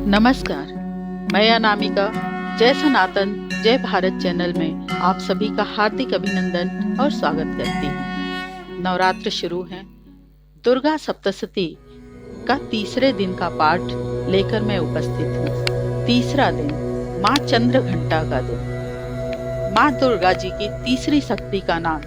नमस्कार, मैं अनामिका जय सनातन जय भारत चैनल में आप सभी का हार्दिक अभिनंदन और स्वागत करती हूँ। नवरात्र शुरू है। दुर्गा सप्तशती का तीसरे दिन का पाठ लेकर मैं उपस्थित हूँ। तीसरा दिन माँ चंद्र घंटा का दिन। माँ दुर्गा जी की तीसरी शक्ति का नाम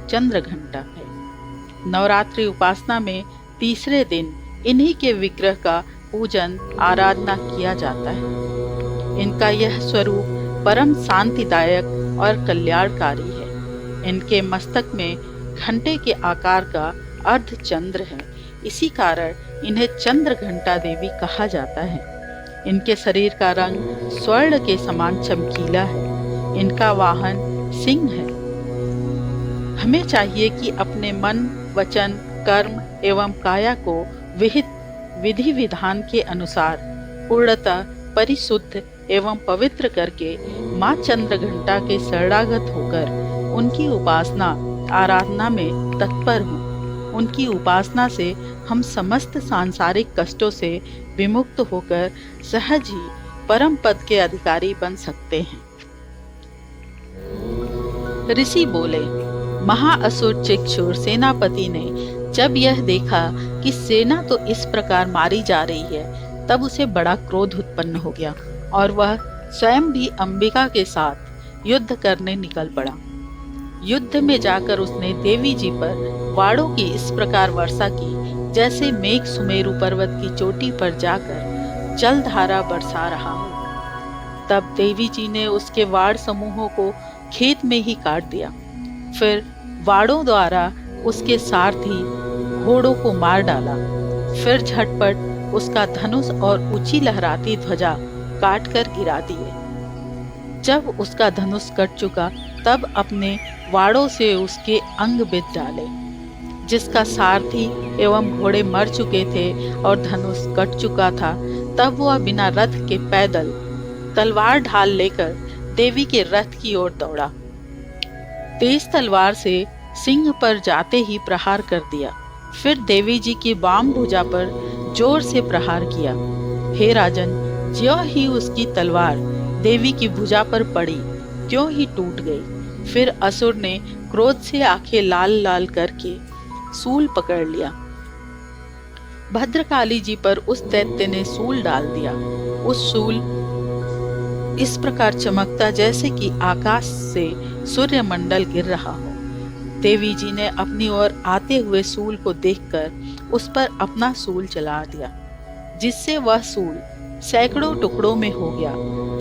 चंद्र घंटा है। नवरात्रि उपासना में तीसरे दिन इन्हीं के विग्रह का पूजन आराधना किया जाता है। इनका यह स्वरूप परम शांतिदायक और कल्याणकारी है। इनके मस्तक में घंटे के आकार का अर्ध चंद्र है। इसी कारण इन्हें चंद्र घंटा देवी कहा जाता है। इनके शरीर का रंग स्वर्ण के समान चमकीला है। इनका वाहन सिंह है। हमें चाहिए कि अपने मन, वचन, कर्म एवं काया को विहित विधि विधान के अनुसार पूर्णतः परिशुद्ध एवं पवित्र करके माँ चंद्र घंटा के शरणागत होकर उनकी उपासना आराधना में तत्पर हूँ। उनकी उपासना से हम समस्त सांसारिक कष्टों से विमुक्त होकर सहज ही परम पद के अधिकारी बन सकते हैं। ऋषि बोले, महाअसुर चिक्षुर सेनापति ने जब यह देखा कि सेना तो इस प्रकार मारी जा रही है, तब उसे बड़ा क्रोध उत्पन्न हो गया और वह स्वयं भी अंबिका के साथ युद्ध करने निकल पड़ा। युद्ध में जाकर उसने देवी जी पर वाड़ों की इस प्रकार वर्षा की जैसे मेघ सुमेरु पर्वत की चोटी पर जाकर जलधारा बरसा रहा हो। तब देवी जी ने उसके वाड़ समूहों को खेत में ही काट दिया। फिर वाड़ों द्वारा उसके सारथी घोड़ों को मार डाला। फिर झटपट उसका धनुष और ऊंची लहराती ध्वजा काट कर गिरा दिए। जब उसका धनुष कट चुका, तब अपने वाड़ों से उसके अंग बिद डाले। जिसका सारथी एवं घोड़े मर चुके थे और धनुष कट चुका था, तब वह बिना रथ के पैदल तलवार ढाल लेकर देवी के रथ की ओर दौड़ा। तेज तलवार से सिंह पर जाते ही प्रहार कर दिया। फिर देवी जी की वाम भुजा पर जोर से प्रहार किया। हे राजन, ज्यों ही उसकी तलवार देवी की भुजा पर पड़ी, त्यों ही टूट गई। फिर असुर ने क्रोध से आंखें लाल लाल करके सूल पकड़ लिया। भद्रकाली जी पर उस दैत्य ने सूल डाल दिया। उस सूल इस प्रकार चमकता जैसे कि आकाश से सूर्य मंडल गिर रहा हो। देवी जी ने अपनी ओर आते हुए सूल को देखकर उस पर अपना सूल चला दिया, जिससे वह सूल सैकड़ों टुकड़ों में हो गया।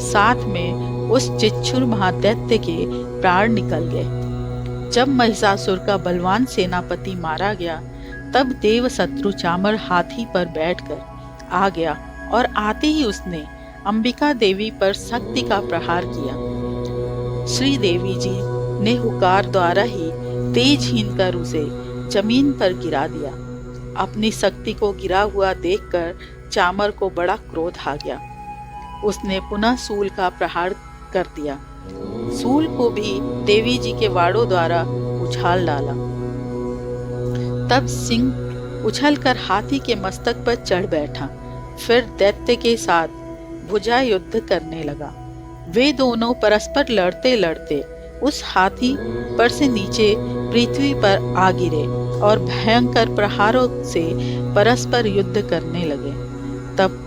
साथ में उस चिच्छुर महादैत्य के प्राण निकल गए। जब महिषासुर का बलवान सेनापति मारा गया, तब देव शत्रु चामर हाथी पर बैठकर आ गया और आते ही उसने अंबिका देवी पर शक्ति का प्रहार किया। श्री देवी जी ने हुकार द्वारा ही तेजहीन कर उसे जमीन पर गिरा दिया। अपनी शक्ति को गिरा हुआ देखकर चामर को बड़ा क्रोध आ गया। उसने पुनः सूल का प्रहार कर दिया। सूल को भी देवी जी के वाड़ों द्वारा उछाल डाला। तब सिंह उछलकर हाथी के मस्तक पर चढ़ बैठा। फिर दैत्य के साथ भुजा युद्ध करने लगा। वे दोनों परस्पर लड़ते लड़ते उस हाथी पर से नीचे पृथ्वी पर आ गिरे और भयंकर प्रहारों से परस्पर युद्ध करने लगे। तब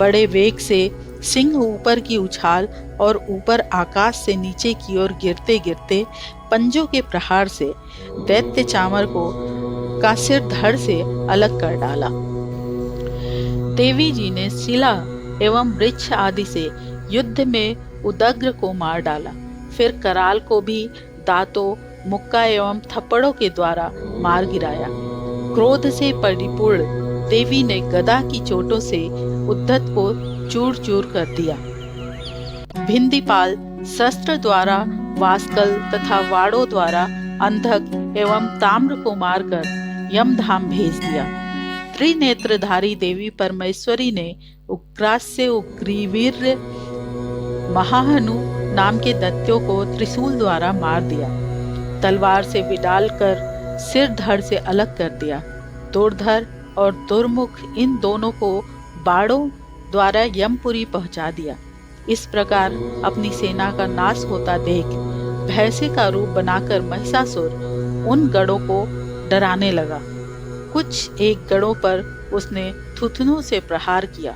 बड़े वेग से सिंह ऊपर की उछाल और ऊपर आकाश से नीचे की ओर गिरते गिरते पंजों के प्रहार से दैत्य चामर को का सिर धड़ से अलग कर डाला। देवी जी ने शिला एवं वृक्ष आदि से युद्ध में उदग्र को मार डाला। फिर कराल को भी दांतों, मुक्का एवं थप्पड़ों के द्वारा मार गिराया। क्रोध से परिपूर्ण देवी ने गदा की चोटों से उद्धत को चूर चूर कर दिया। भिंदीपाल शस्त्र द्वारा वास्कल तथा वाड़ों द्वारा अंधक एवं ताम्र को मारकर यमधाम भेज दिया। त्रिनेत्रधारी देवी परमेश्वरी ने उग्रास्य उग्रीवीर महाहनु नाम के दैत्यों को त्रिशूल द्वारा मार दिया। तलवार से विडाल कर सिर धड़ से अलग कर दिया। दुर्धर और दुर्मुख इन दोनों को बाणों द्वारा यमपुरी पहुंचा दिया। इस प्रकार अपनी सेना का नाश होता देख भैंसे का रूप बनाकर महिषासुर उन गढ़ों को डराने लगा। कुछ एक गढ़ों पर उसने थुथनों से प्रहार किया,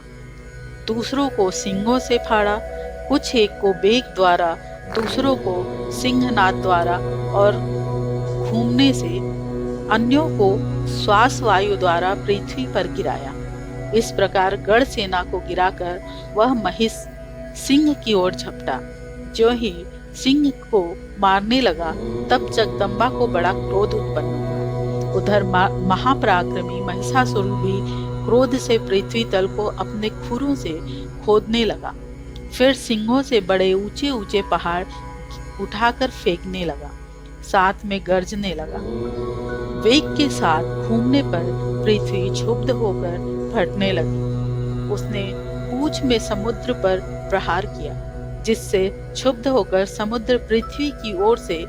दूसरों को सिंगों से फाड़ा, कुछ एक को बेग द्वारा, दूसरों को सिंहनाद द्वारा और घूमने से अन्यों को श्वास वायु द्वारा पृथ्वी पर गिराया। इस प्रकार गढ़ सेना को गिराकर वह महिष सिंह की ओर झपटा। जो ही सिंह को मारने लगा तब जगदम्बा को बड़ा क्रोध उत्पन्न हुआ। उधर महापराक्रमी महिषासुर भी क्रोध से पृथ्वी तल को अपने खुरों से खोदने लगा। फिर सिंहों से बड़े ऊंचे ऊंचे पहाड़ उठाकर फेंकने लगा, साथ में गर्जने लगा। वेग के साथ घूमने पर पृथ्वी क्षुब्ध होकर फटने लगी। उसने पूंछ में समुद्र पर प्रहार किया, जिससे क्षुब्ध होकर समुद्र पृथ्वी की ओर से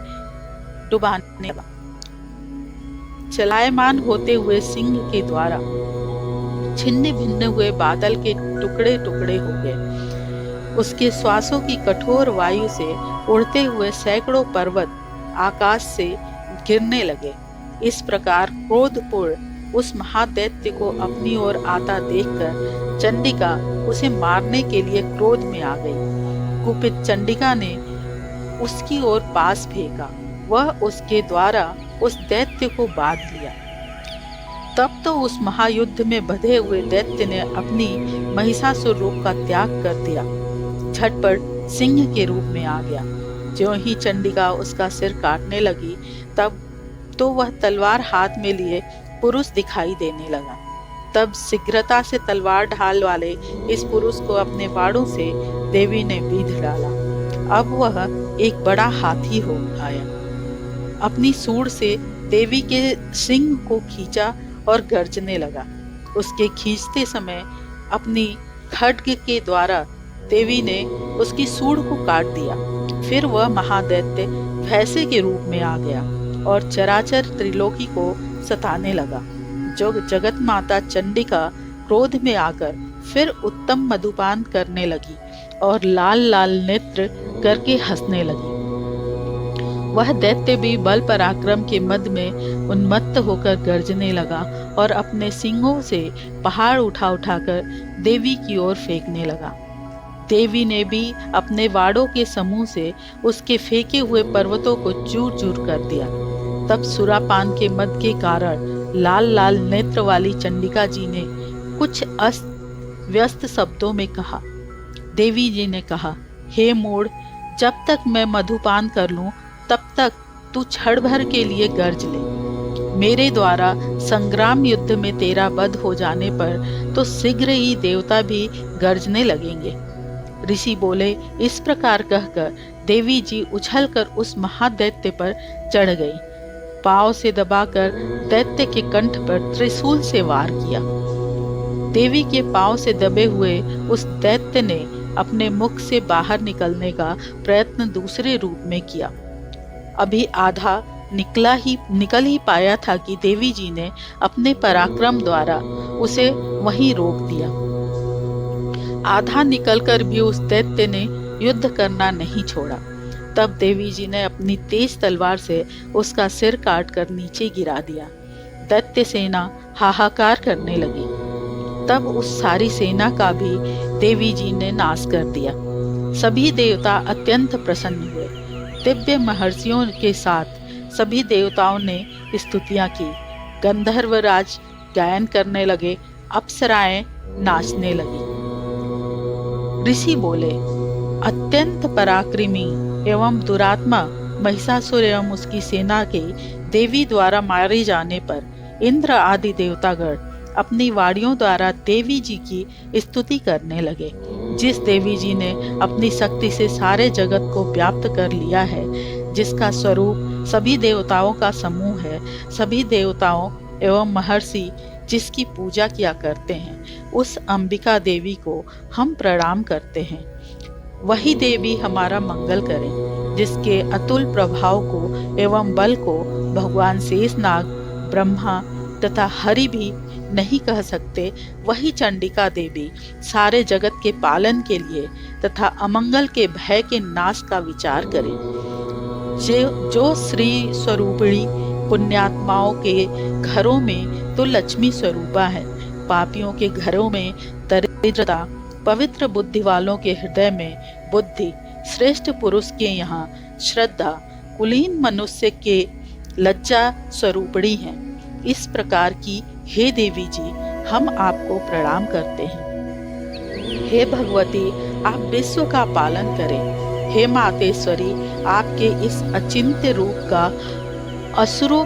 डुबाने लगा। चलायमान होते हुए सिंह के द्वारा छिन्न भिन्न हुए बादल के टुकड़े टुकड़े हो गए। उसके श्वासों की कठोर वायु से उड़ते हुए सैकड़ों पर्वत आकाश से गिरने लगे। इस प्रकार क्रोधपूर्ण उस महादैत्य को अपनी ओर आता देखकर चंडिका उसे मारने के लिए क्रोध में आ गई। कुपित चंडिका ने उसकी ओर पास फेंका, वह उसके द्वारा उस दैत्य को बांध लिया। तब तो उस महायुद्ध में बंधे हुए दैत्य ने अपनी महिषासुर रूप का त्याग कर दिया, झटपट सिंह के रूप में आ गया। ज्यों ही चंडिका उसका सिर काटने लगी तब तो वह तलवार हाथ में लिए पुरुष दिखाई देने लगा। तब शीघ्रता से तलवार ढाल वाले इस पुरुष को अपने बाड़ों से देवी ने बीध डाला। अब वह एक बड़ा हाथी हो आया। अपनी सूंड से देवी के सिंह को खींचा और गर्जने लगा। उसके खींचते समय अपनी खड्ग के द्वारा देवी ने उसकी सूंड को काट दिया। फिर वह महादैत्य भैंसे के रूप में आ गया और चराचर त्रिलोकी को सताने लगा। जो जगत माता चंडिका क्रोध में आकर फिर उत्तम मधुपान करने लगी और लाल लाल नेत्र करके हंसने लगी। वह दैत्य भी बल पराक्रम के मद में उन्मत्त होकर गर्जने लगा और अपने सिंगों से पहाड़ उठा उठाकर देवी की ओर फेंकने लगा। देवी ने भी अपने वाड़ों के समूह से उसके फेंके हुए पर्वतों को चूर चूर कर दिया। तब सुरापान के मद के कारण लाल लाल नेत्र वाली चंडिका जी ने कुछ अस्त व्यस्त शब्दों में कहा। देवी जी ने कहा, हे मूढ़, जब तक मैं मधुपान कर लूं तब तक तू क्षण भर के लिए गर्ज ले। मेरे द्वारा संग्राम युद्ध में तेरा वध हो जाने पर तो शीघ्र ही देवता भी गर्जने लगेंगे। ऋषि बोले। इस प्रकार कहकर देवी जी उछलकर उस महादैत्य पर चढ़ गई। पांव से दबाकर दैत्य के कंठ पर त्रिशूल से वार किया। देवी के पांव से दबे हुए उस दैत्य ने अपने मुख से बाहर निकलने का प्रयत्न दूसरे रूप में किया। अभी आधा निकल ही पाया था कि देवी जी ने अपने पराक्रम द्वारा उसे वहीं रोक दिया। आधा निकलकर भी उस दैत्य ने युद्ध करना नहीं छोड़ा। तब देवी जी ने अपनी तेज तलवार से उसका सिर काटकर नीचे गिरा दिया। दैत्य सेना हाहाकार करने लगी। तब उस सारी सेना का भी देवी जी ने नाश कर दिया। सभी देवता अत्यंत प्रसन्न हुए। दिव्य महर्षियों के साथ सभी देवताओं ने स्तुतियां की। गंधर्वराज गायन करने लगे, अप्सराएं नाचने लगी। ऋषि बोले, अत्यंत पराक्रमी एवं दुरात्मा महिषासुर एवं उसकी सेना के देवी द्वारा मारे जाने पर इंद्र आदि देवतागण अपनी वाड़ियों द्वारा देवी जी की स्तुति करने लगे। जिस देवी जी ने अपनी शक्ति से सारे जगत को व्याप्त कर लिया है, जिसका स्वरूप सभी देवताओं का समूह है, सभी देवताओं एवं महर्षि जिसकी पूजा किया करते हैं, उस अंबिका देवी को हम प्रणाम करते हैं। वही देवी हमारा मंगल करे, जिसके अतुल प्रभाव को एवं बल को भगवान शेषनाग, ब्रह्मा तथा हरि भी नहीं कह सकते, वही चंडिका देवी सारे जगत के पालन के लिए तथा अमंगल के भय के नाश का विचार करे। जो श्री स्वरूपिणी पुण्यात्माओं के घरों में तो लक्ष्मी स्वरूपा है, पापियों के घरों में दरिद्रता, पवित्र बुद्धि वालों के हृदय में बुद्धि, श्रेष्ठ पुरुष के यहाँ श्रद्धा, कुलीन मनुष्य के लज्जा स्वरूपिणी है। इस प्रकार की हे देवी जी, हम आपको प्रणाम करते हैं। हे भगवती, आप विश्व का पालन करें। हे मातेश्वरी, आपके इस अचिंत्य रूप का, असुरों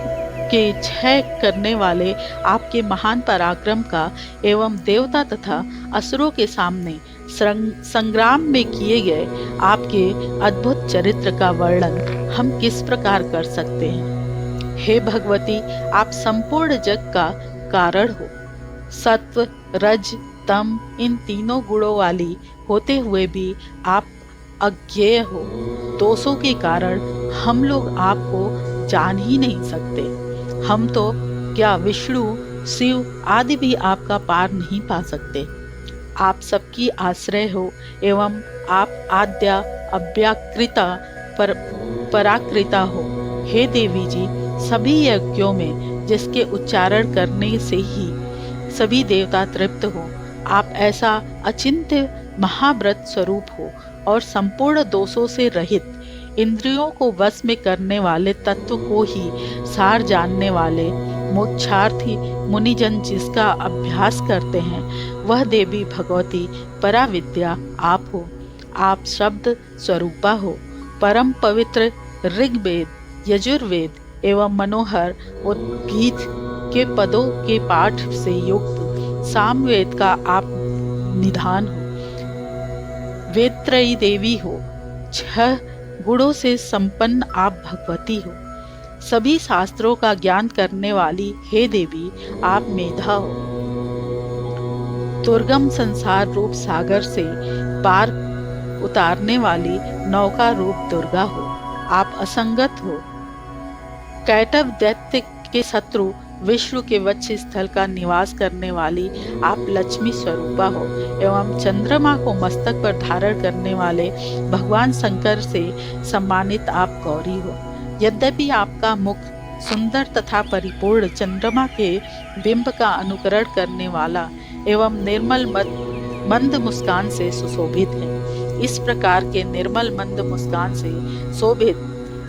के क्षय करने वाले आपके महान पराक्रम का एवं देवता तथा असुरों के सामने संग्राम में किए गए आपके अद्भुत चरित्र का वर्णन हम किस प्रकार कर सकते हैं। हे भगवती, आप संपूर्ण जग का कारण हो। सत्व, रज, तम इन तीनों गुणों वाली होते हुए भी आप अज्ञेय हो। दोषों के कारण हम लोग आपको जान ही नहीं सकते। हम तो क्या विष्णु, शिव आदि भी आपका पार नहीं पा सकते। आप सबकी आश्रय हो एवं आप आद्या अव्याकृता पराकृता हो। हे देवी जी, सभी यज्ञों में जिसके उच्चारण करने से ही सभी देवता तृप्त हो, आप ऐसा अचिंत्य महाव्रत स्वरूप हो और संपूर्ण दोषों से रहित, इंद्रियों को वश में करने वाले तत्व को ही सार जानने वाले मोक्षार्थी मुनिजन जिसका अभ्यास करते हैं, वह देवी भगवती पराविद्या आप हो। आप शब्द स्वरूपा हो। परम पवित्र ऋग्वेद, यजुर्वेद एवं मनोहर उद्गीत के पदों के पाठ से युक्त सामवेद का आप निधान हो। वेदत्रयी देवी हो। 6 गुणों से संपन्न आप भगवती हो। सभी शास्त्रों का ज्ञान करने वाली हे देवी, आप मेधा हो। दुर्गम संसार रूप सागर से पार उतारने वाली नौका रूप दुर्गा हो। आप असंगत हो। कैटव दैत्य के शत्रु विष्णु के वक्ष स्थल का निवास करने वाली आप लक्ष्मी स्वरूपा हो एवं चंद्रमा को मस्तक पर धारण करने वाले भगवान शंकर से सम्मानित आप गौरी हो। यद्यपि आपका मुख सुंदर तथा परिपूर्ण चंद्रमा के बिंब का अनुकरण करने वाला एवं निर्मल मंद मुस्कान से सुशोभित है। इस प्रकार के निर्मल मंद मुस्कान से शोभित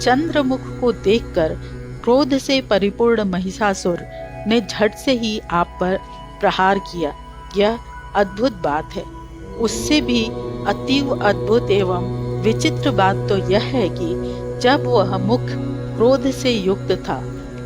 चंद्रमुख को देखकर क्रोध से परिपूर्ण महिषासुर ने झट से ही आप पर प्रहार किया। यह अद्भुत बात है। उससे भी अतीव अद्भुत एवं विचित्र बात तो यह है कि जब वह मुख क्रोध से युक्त था,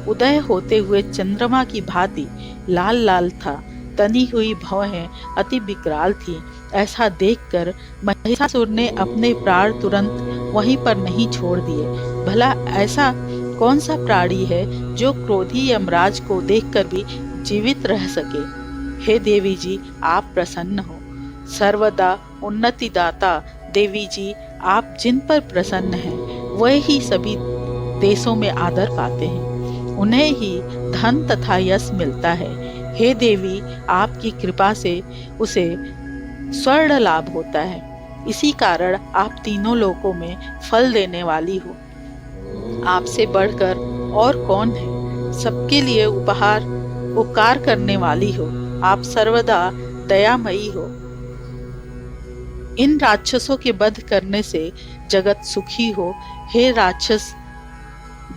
उदय होते हुए चंद्रमा की भांति लाल लाल था, तनी हुई भौहें अति विकराल थी। ऐसा देखकर महिषासुर ने अपने प्राण तुरंत वहीं पर नहीं छोड़ दिए। भला ऐसा कौन सा प्राणी है जो क्रोधी यमराज को देखकर भी जीवित रह सके। हे देवी जी, आप प्रसन्न हो। सर्वदा उन्नति दाता देवी जी, आप जिन पर प्रसन्न हैं वह ही सभी देशों में आदर पाते हैं, उन्हें ही धन तथा यश मिलता है। हे देवी, आपकी कृपा से उसे स्वर्ण लाभ होता है। इसी कारण आप तीनों लोकों में फल देने वाली हो। आपसे बढ़कर और कौन है। सबके लिए उपकार करने वाली हो। आप सर्वदा दयामयी हो। इन राक्षसों के वध करने से जगत सुखी हो। हे राक्षस,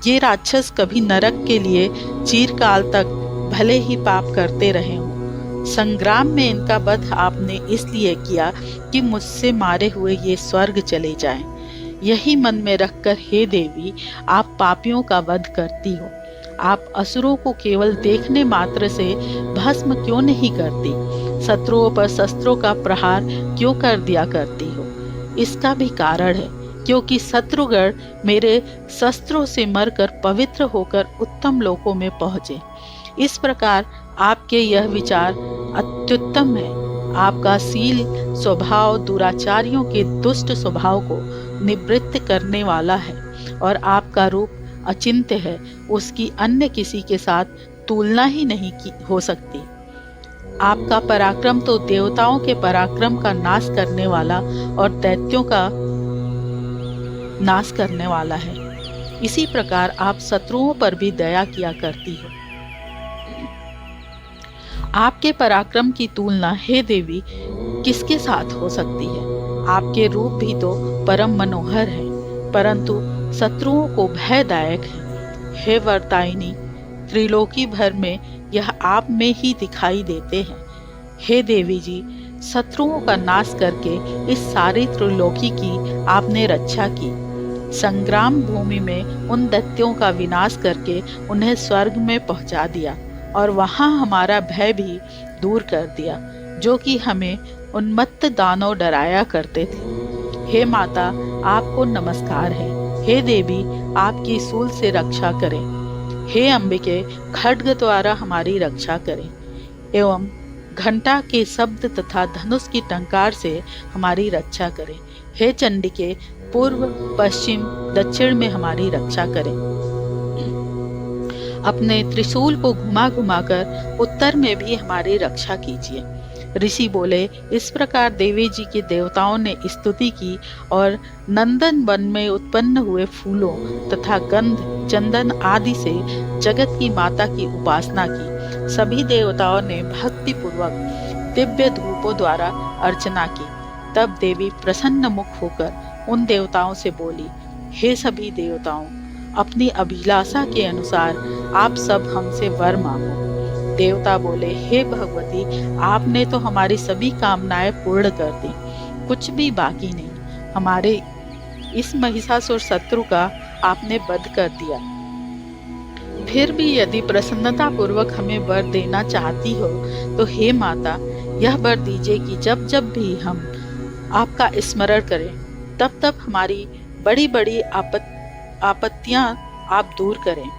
ये राक्षस कभी नरक के लिए चिरकाल तक भले ही पाप करते रहे हों। संग्राम में इनका वध आपने इसलिए किया कि मुझसे मारे हुए ये स्वर्ग चले जाएं। यही मन में रखकर हे देवी, आप पापियों का वध करती हो। आप असुरों को केवल देखने मात्र से भस्म क्यों नहीं करती? शत्रुओं पर शस्त्रों का प्रहार क्यों कर दिया करती हो? इसका भी कारण है, क्योंकि शत्रुगण मेरे शस्त्रों से मरकर पवित्र होकर उत्तम लोकों में पहुँचे। इस प्रकार आपके यह विचार अत्युत्तम है। आपका शील स्वभाव दुराचारियों के दुष्ट स्वभाव को निवृत्त करने वाला है और आपका रूप अचिंत्य है। उसकी अन्य किसी के साथ तुलना ही नहीं हो सकती। आपका पराक्रम तो देवताओं के पराक्रम का नाश करने वाला और दैत्यों का नाश करने वाला है। इसी प्रकार आप शत्रुओं पर भी दया किया करती हो। आपके पराक्रम की तुलना हे देवी किसके साथ हो सकती है? आपके रूप भी तो परम मनोहर है, परंतु शत्रुओं को भयदायक है। हे वरदायिनी, त्रिलोकी भर में यह आप में ही दिखाई देते हैं। हे देवी जी, शत्रुओं का नाश करके इस सारी त्रिलोकी की आपने रक्षा की। संग्राम भूमि में उन दैत्यों का विनाश करके उन्हें स्वर्ग में पहुंचा दिया और वहां हमारा भय भी दूर कर दिया, जो कि हमें उन्मत्त दानव डराया करते थे। हे माता, आपको नमस्कार है। हे देवी, आपकी सूल से रक्षा करें। हे अंबिके, खड्ग द्वारा हमारी रक्षा करें एवं घंटा के शब्द तथा धनुष की टंकार से हमारी रक्षा करें। हे चंडिके, पूर्व पश्चिम दक्षिण में हमारी रक्षा करें। अपने त्रिशूल को घुमा घुमाकर उत्तर में भी हमारी रक्षा कीजिए। ऋषि बोले, इस प्रकार देवी जी के देवताओं ने स्तुति की और नंदन वन में उत्पन्न हुए फूलों तथा गंध, चंदन आदि से जगत की माता की उपासना की। सभी देवताओं ने भक्ति पूर्वक दिव्य धूपों द्वारा अर्चना की। तब देवी प्रसन्न मुख होकर उन देवताओं से बोली, हे सभी देवताओं, अपनी अभिलाषा के अनुसार आप सब हमसे वर मांगो। देवता बोले, हे भगवती, आपने तो हमारी सभी कामनाएं पूर्ण कर दी, कुछ भी बाकी नहीं। हमारे इस महिषासुर शत्रु का आपने वध कर दिया। फिर भी यदि प्रसन्नता पूर्वक हमें वर देना चाहती हो तो हे माता, यह वर दीजिए कि जब जब भी हम आपका स्मरण करें तब तब हमारी बड़ी बड़ी आपत्तियां आप दूर करें।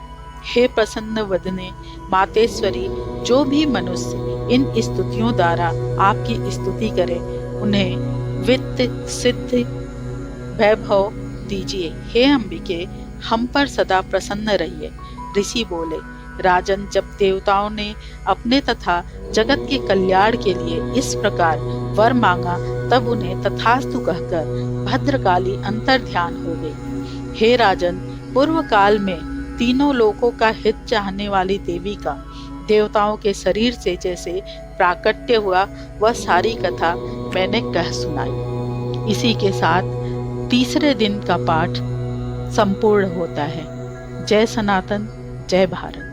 हे प्रसन्न वदने मातेश्वरी, जो भी मनुष्य इन स्तुतियों द्वारा आपकी स्तुति करे उन्हें वित्त सिद्ध वैभव दीजिए। हे अंबिके, हम पर सदा प्रसन्न रहिए। ऋषि बोले, राजन, जब देवताओं ने अपने तथा जगत के कल्याण के लिए इस प्रकार वर मांगा तब उन्हें तथास्तु कहकर भद्रकाली अंतर्ध्यान हो गई। हे राजन, पूर्व काल में तीनों लोकों का हित चाहने वाली देवी का देवताओं के शरीर से जैसे प्राकट्य हुआ, वह सारी कथा मैंने कह सुनाई। इसी के साथ तीसरे दिन का पाठ संपूर्ण होता है। जय सनातन, जय भारत।